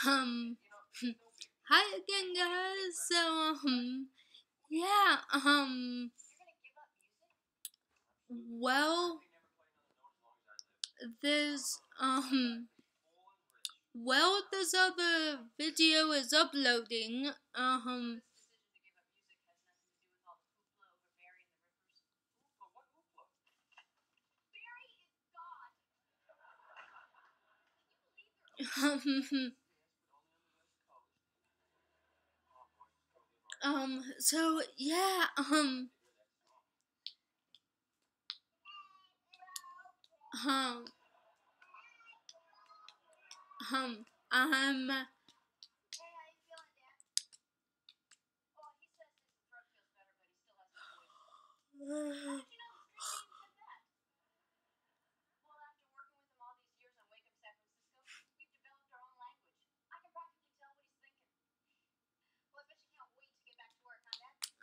Um, Hi again, guys. So, yeah, well, there's, this other video is uploading. So, yeah, um, I'm,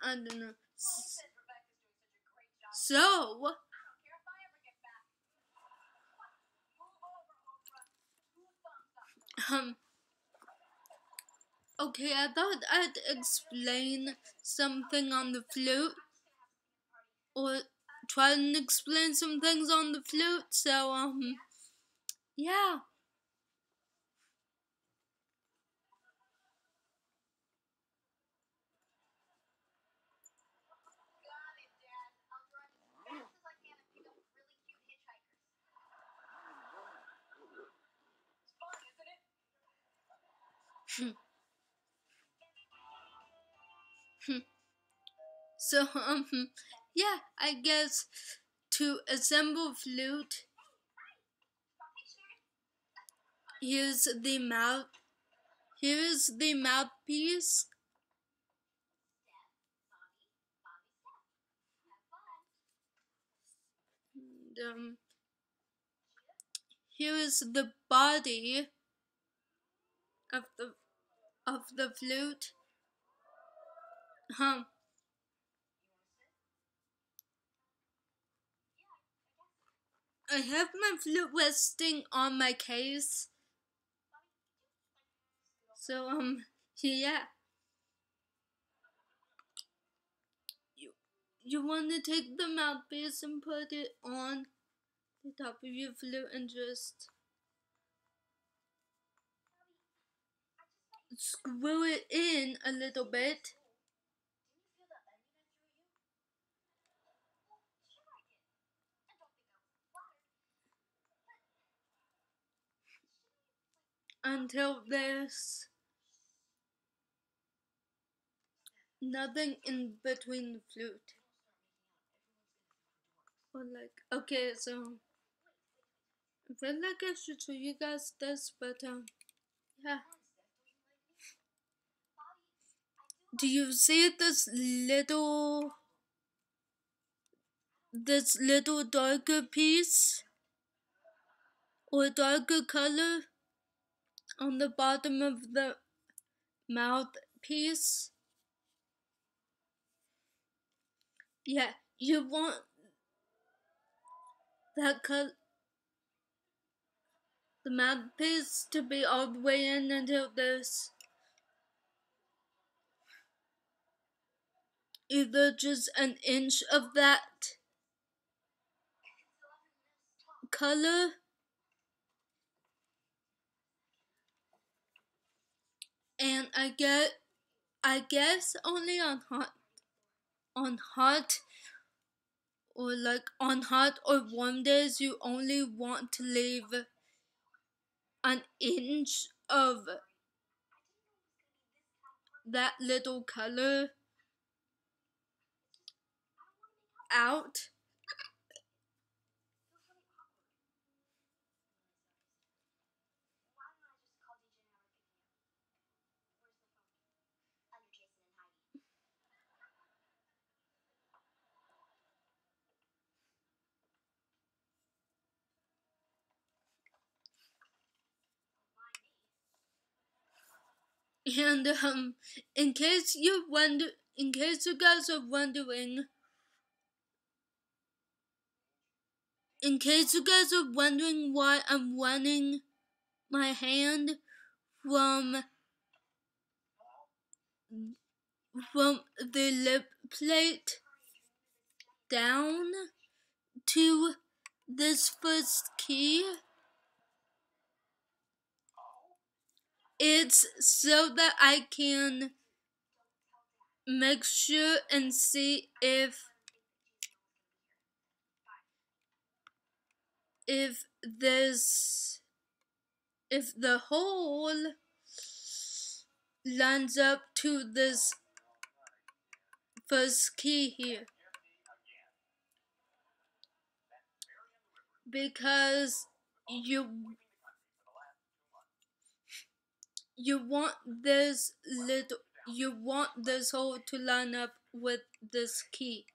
I don't know. So, um, okay, I thought I'd explain something on the flute, or try and explain some things on the flute. So, yeah. So, yeah, I guess to assemble flute, here's the mouth. Here's the mouthpiece. And, here is the body of the flute. Um, I have my flute resting on my case. So, yeah. You want to take the mouthpiece and put it on the top of your flute and just screw it in a little bit. Until there's nothing in between the flute. Or like, okay, so I feel like I should show you guys this, but yeah. Do you see this little darker piece or darker color on the bottom of the mouthpiece? Yeah, you want that color, the mouthpiece to be all the way in until there's either just an inch of that color, and I guess only on hot or warm days you only want to leave an inch of that little color out. And in case you guys are wondering, why I'm running my hand from the lip plate down to this first key. It's so that I can make sure and see if the hole lines up to this first key here, because you want this hole to line up with this key.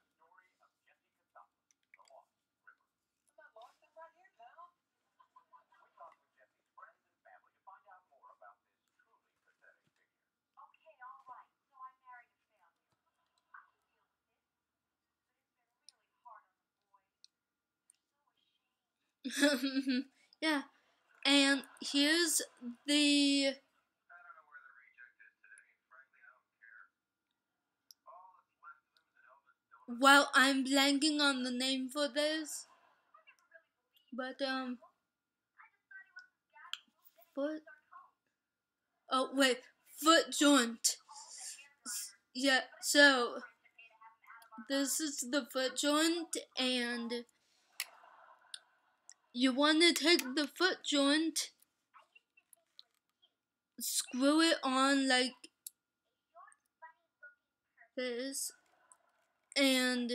Yeah, and here's the well, I'm blanking on the name for this, but foot. Oh wait, foot joint. Yeah, so this is the foot joint, and you want to take the foot joint, screw it on like this, and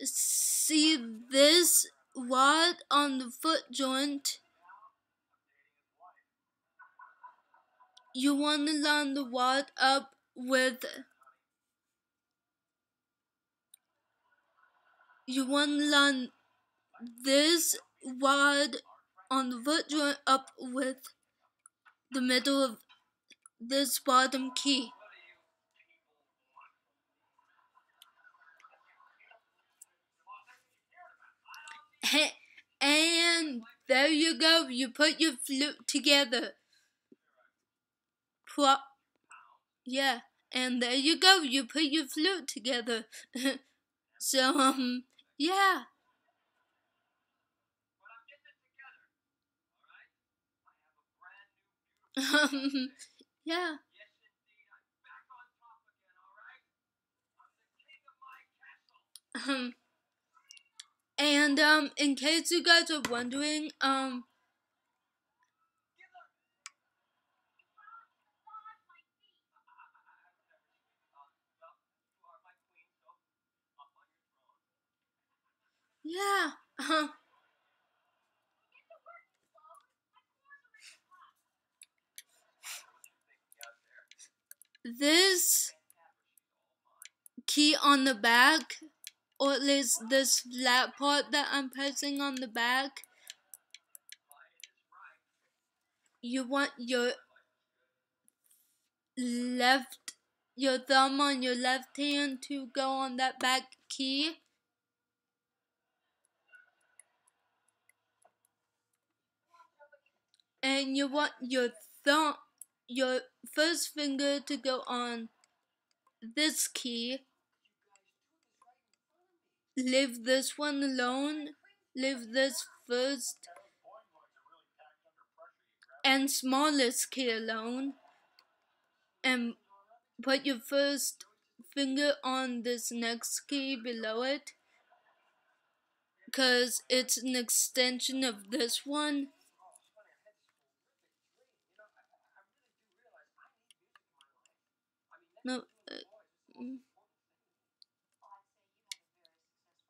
see this rod on the foot joint. You want to line the rod up with this rod on the foot joint up with the middle of this bottom key. And there you go, you put your flute together. Yeah, and there you go, you put your flute together. So, yeah. Yeah. And in case you guys are wondering, yeah. This key on the back, or at least this flat part that I'm pressing on the back, you want your thumb on your left hand to go on that back key. And you want your first finger to go on this key. Leave this one alone. Leave this first and smallest key alone. And put your first finger on this next key below it, because it's an extension of this one. No,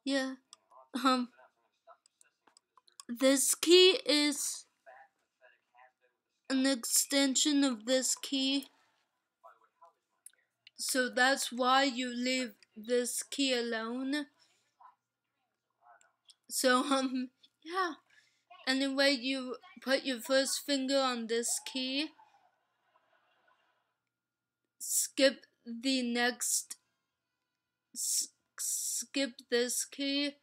yeah. This key is an extension of this key, so that's why you leave this key alone. So yeah. Anyway, you put your first finger on this key, skip this key,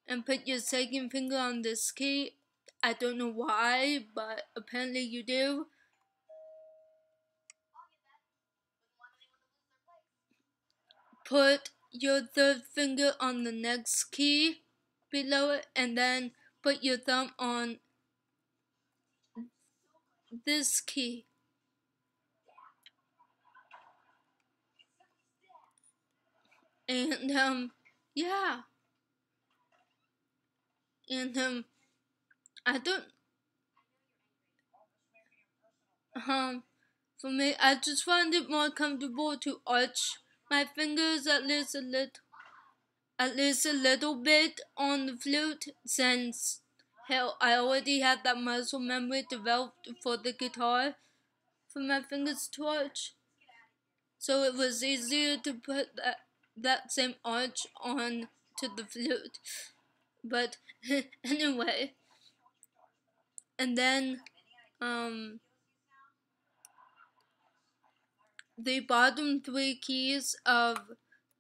and put your second finger on this key I don't know why, but apparently you do. Put your third finger on the next key below it, and then put your thumb on this key. And yeah. And I don't for me, I just find it more comfortable to arch my fingers at least a little bit on the flute, since hell, I already had that muscle memory developed for the guitar for my fingers to arch. So it was easier to put that same arch on to the flute. But anyway, and then the bottom three keys of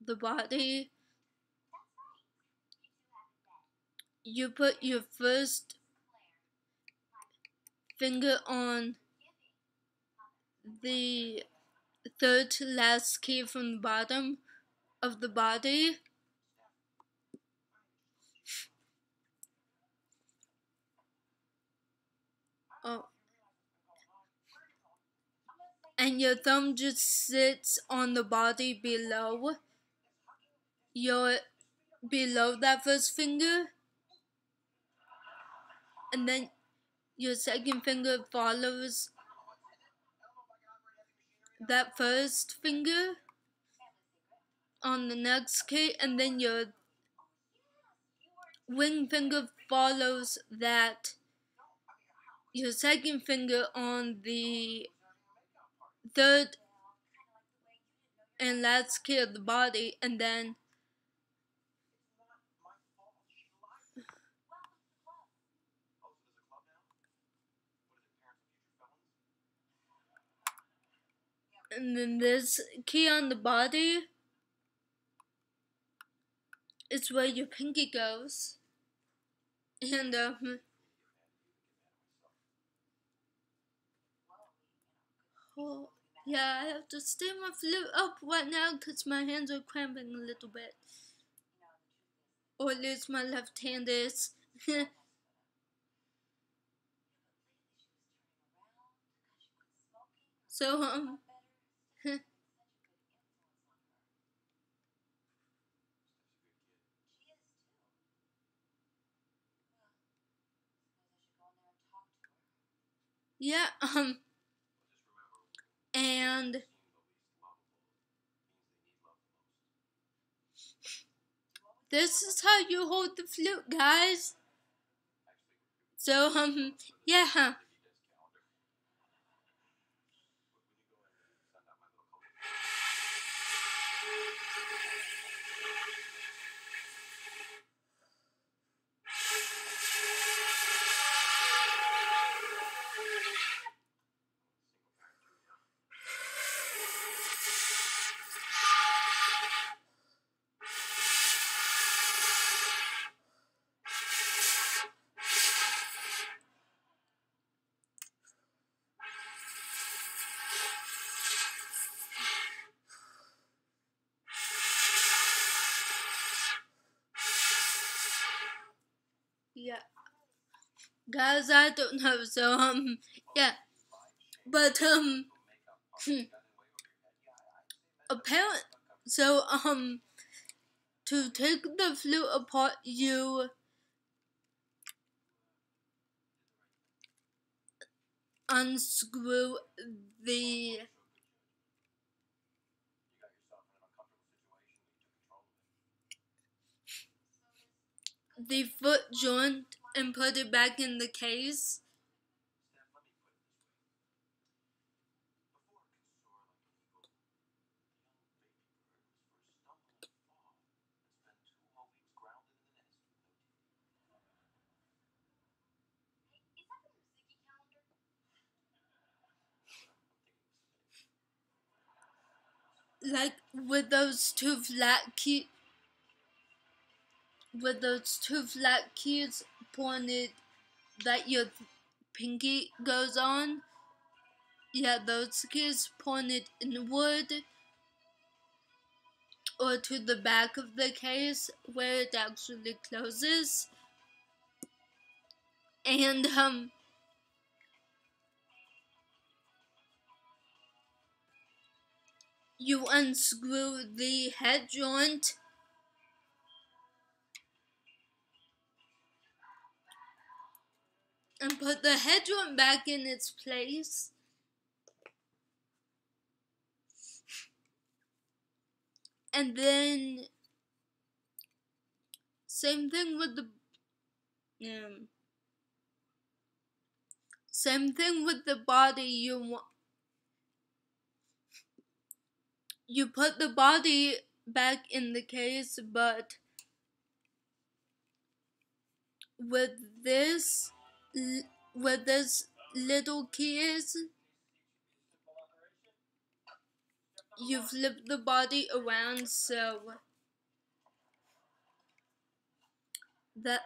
the body, you put your first finger on the third to last key from the bottom of the body. Oh. And your thumb just sits on the body below that first finger, and then your second finger follows that first finger on the next key, and then your ring finger follows your second finger on the third and last key of the body, and then this key on the body is where your pinky goes. And oh, yeah, I have to stay my flute up right now because my hands are cramping a little bit. Or at least my left hand is. So, yeah, and this is how you hold the flute, guys. So, yeah. Yeah. Guys, I don't know, so, yeah. But, apparently, so, to take the flute apart, you unscrew the foot joint and put it back in the case. Like with those two flat keys pointed that your pinky goes on, yeah, those keys pointed inward or to the back of the case where it actually closes. And you unscrew the head joint and put the head joint back in its place. And then same thing with the body. You put the body back in the case, but with this little keys, you flip the body around so that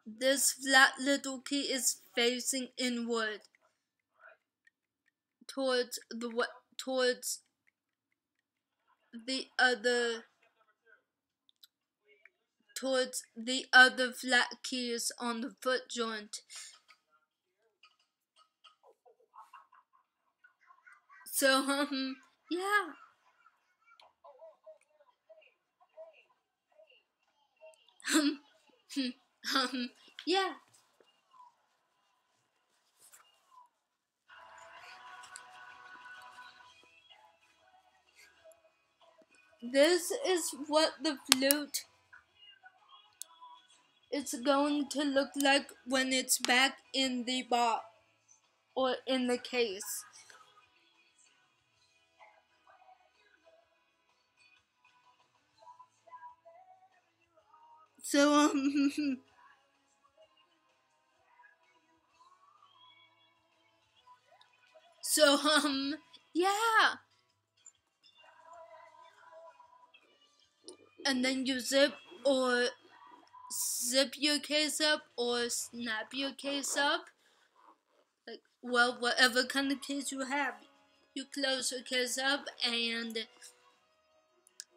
this flat little key is facing inward towards the other flat keys on the foot joint. So yeah. Yeah. This is what the flute is going to look like when it's back in the box or in the case. So yeah. And then you zip your case up or snap your case up. Like, well, whatever kind of case you have, you close your case up, and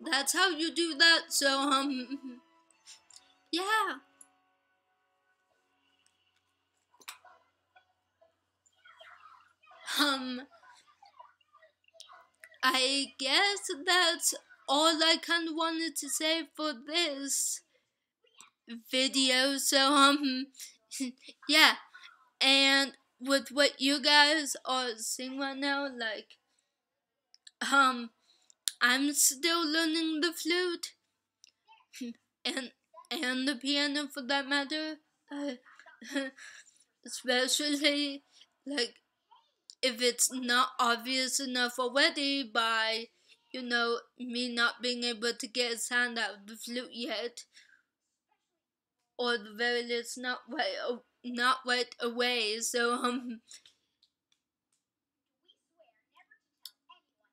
that's how you do that. So yeah. I guess that's all I kind of wanted to say for this video. So yeah. And with what you guys are seeing right now, like I'm still learning the flute and the piano for that matter. Especially like if it's not obvious enough already by me not being able to get a sound out of the flute yet, or the very least not right away. So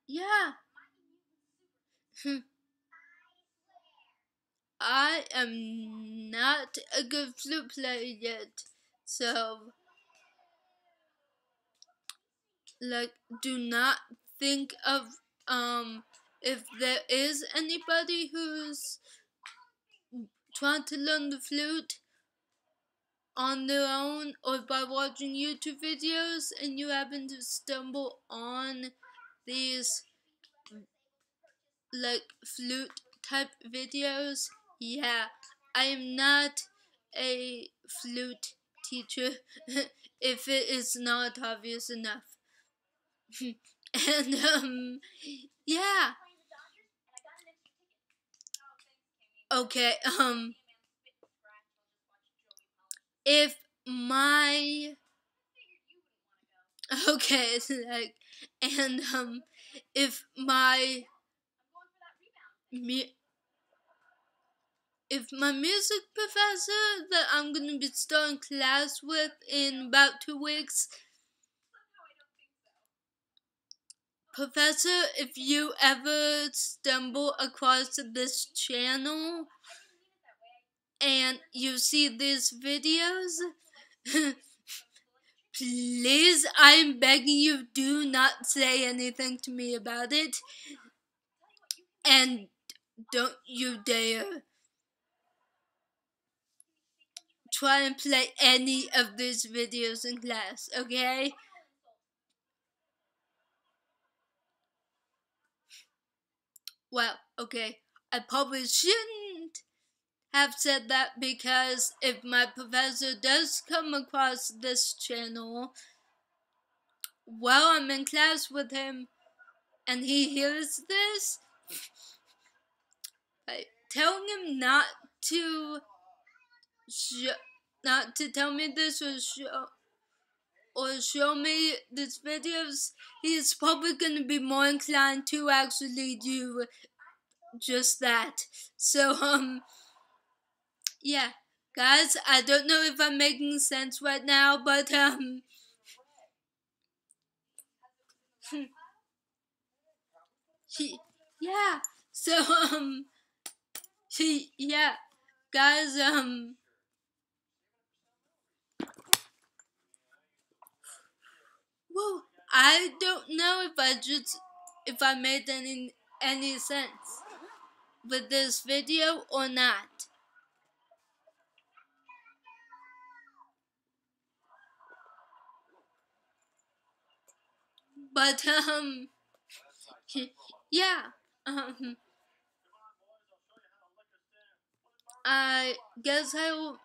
yeah. I am not a good flute player yet, so like do not think of if there is anybody who's trying to learn the flute on their own or by watching YouTube videos and you happen to stumble on these like flute type videos, yeah, I am not a flute teacher if it is not obvious enough. And yeah. Okay, if my okay, like, and if my music professor that I'm gonna be starting class with in about 2 weeks, Professor, if you ever stumble across this channel and you see these videos, please, I'm begging you, do not say anything to me about it. And don't you dare try and play any of these videos in class, okay? Well, okay, I probably shouldn't have said that, because if my professor does come across this channel while I'm in class with him and he hears this, telling him not to tell me this or show me these videos, he's probably going to be more inclined to actually do just that. So, yeah. Guys, I don't know if I'm making sense right now, but, yeah. So, yeah. Guys, well, I don't know if I made any sense with this video or not. But, yeah, I guess I'll.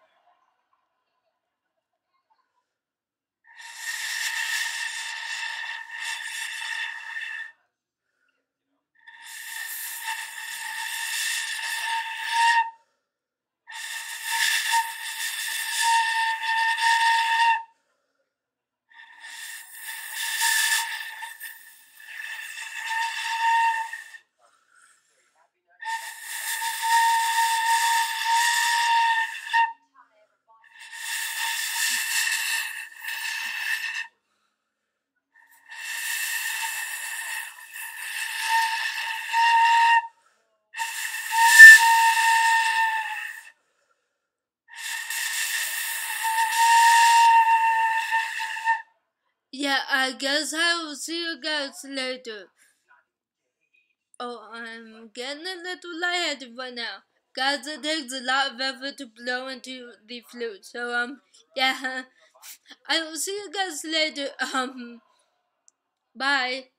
Yeah, I guess I will see you guys later. Oh, I'm getting a little lightheaded right now. Guys, it takes a lot of effort to blow into the flute. So, yeah. I will see you guys later. Bye.